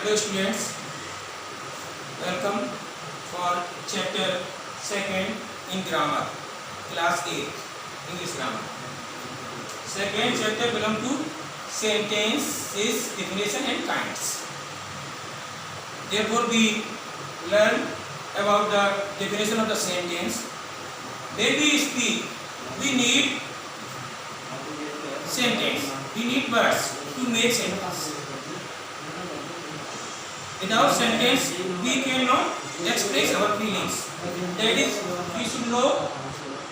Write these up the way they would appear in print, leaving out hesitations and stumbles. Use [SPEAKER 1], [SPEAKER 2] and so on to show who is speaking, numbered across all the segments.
[SPEAKER 1] Hello students, welcome for chapter 2nd in grammar, class 8, English grammar. Second chapter belong to sentences, definition and kinds. Therefore we learn about the definition of the sentence. When we speak, we need sentence, we need words to make sentence. Without sentence, we cannot express our feelings. That is, we should know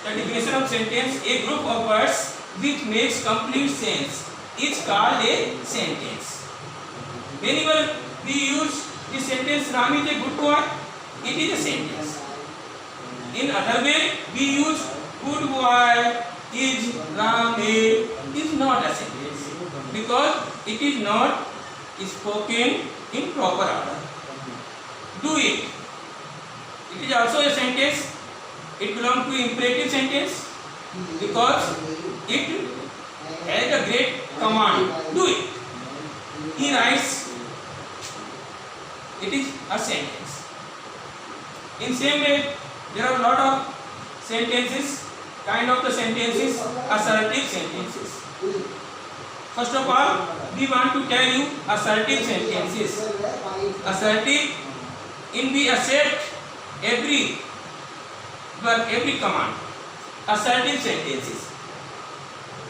[SPEAKER 1] the definition of sentence. A group of words which makes complete sense is called a sentence. Whenever we use the sentence "Ram is a good boy," it is a sentence. In other way, we use "good boy is Ram a" is not a sentence because it is not spoken in proper order. Do it. It is also a sentence. It belongs to imperative sentence because it has a great command. Do it. He writes. It is a sentence. In same way, there are a lot of sentences. Kind of the sentences, assertive sentences. First of all, we want to tell you assertive sentences. Assertive, in we assert every word, every command. Assertive sentences.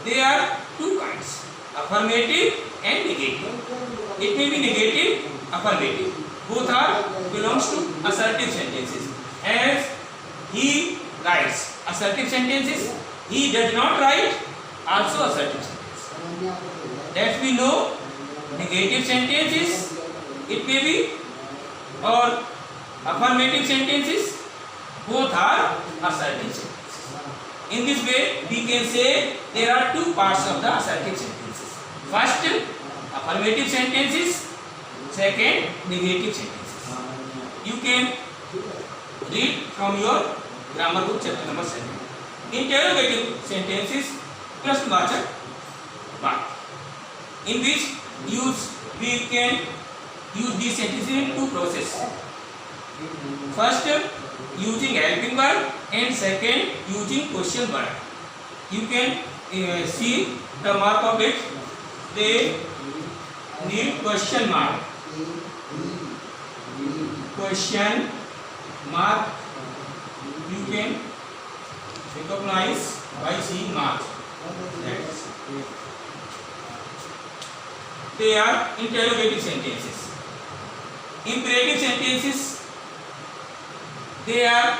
[SPEAKER 1] There are two kinds: affirmative and negative. It may be negative, affirmative. Both are belongs to assertive sentences. As he writes, assertive sentences. He does not write, also assertive sentences. That we know. Negative sentences, it may be, or affirmative sentences, both are assertive sentences. In this way, we can say there are two parts of the assertive sentences. First, affirmative sentences. Second, negative sentences. You can read from your grammar book, chapter number 7. Interrogative sentences, प्रश्नवाचक वाक्य, in which we can use these sentences in two processes. First, using helping verb, and second, using question word. You can see the mark of it. They need question mark. Question mark. You can recognize by seeing mark. They are interrogative sentences. Imperative sentences, they are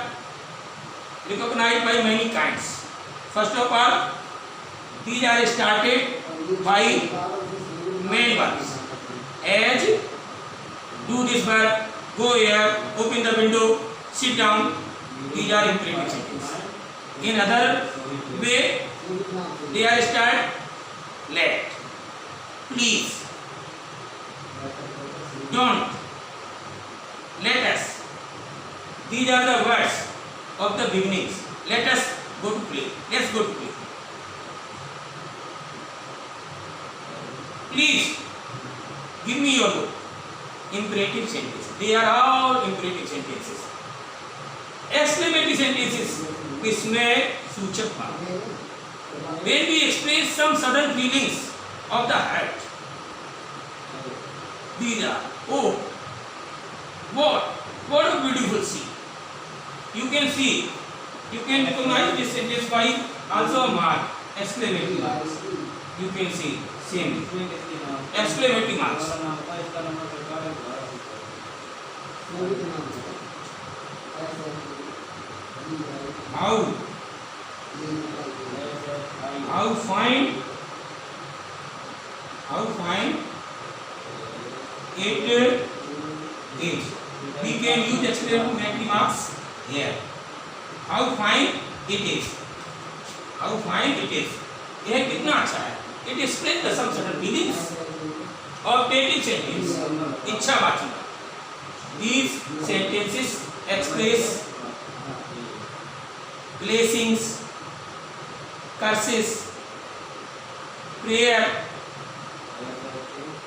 [SPEAKER 1] recognized by many kinds. First of all, these are started by main verbs. As, do this verb, go here, open the window, sit down. These are imperative sentences. In other way, they are started let, please, don't, let us. These are the words of the beginnings. Let us go to play. Let's go to play. Please give me your book. Imperative sentences. They are all imperative sentences. Exclamatory sentences, इसमें सूचक भाव. When we express some sudden feelings of the heart, these are, oh, what a beautiful scene. You can see, you can recognize this sentence by also a mark, exclamatory marks. You can see, same, exclamatory marks. How fine it is. We can use exclamatory marks here. How fine it is. How fine it is. यह कितना अच्छा है. It explains the some certain feelings. Optative sentence, इच्छावाची. These sentences express blessings, curses, prayer,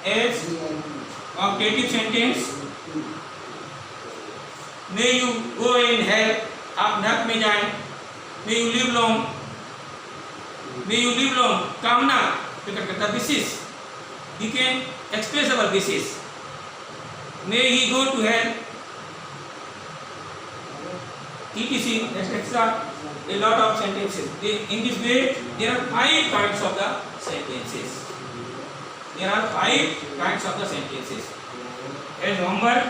[SPEAKER 1] as Optative sentence. May you go in hell. आप नरक में जाएं. May you live long. May you live long. कामना प्रकट करता wishes. We can express our wishes. May he go to hell. etc. etc. A lot of sentences. In this way, there are 5 kinds of the sentences. There are 5 kinds of the sentences. As homework,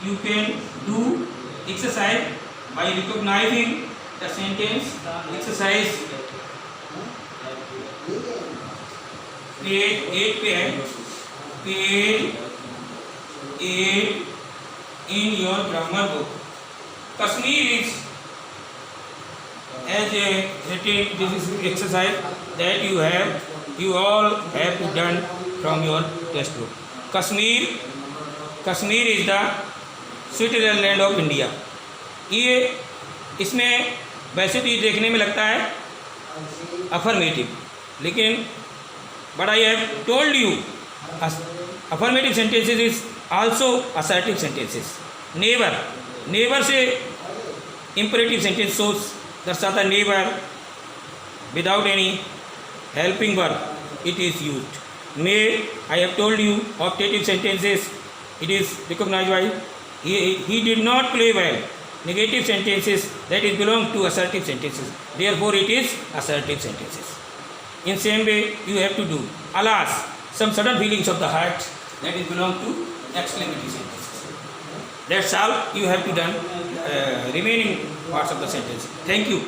[SPEAKER 1] you can do exercise by recognizing the sentence. Exercise page 8 पे है. Page 8 in your grammar book. Kashmir is as a written. This is exercise that you all have to done from your textbook. Kashmir is the Switzerland of India. ये इसमें वैसे तो ये देखने में लगता है अफर्मेटिव, लेकिन but I have told you affirmative sentences is also assertive sentences. Never say imperative sentence shows दर्शाता never without any helping verb it is used. May, I have told you, optative sentences, it is recognized by he did not play well. Negative sentences, that is belong to assertive sentences, therefore it is assertive sentences. In same way you have to do. Alas, some sudden feelings of the heart, that is belong to exclamatory sentences. That's all you have to done remaining parts of the sentence. Thank you.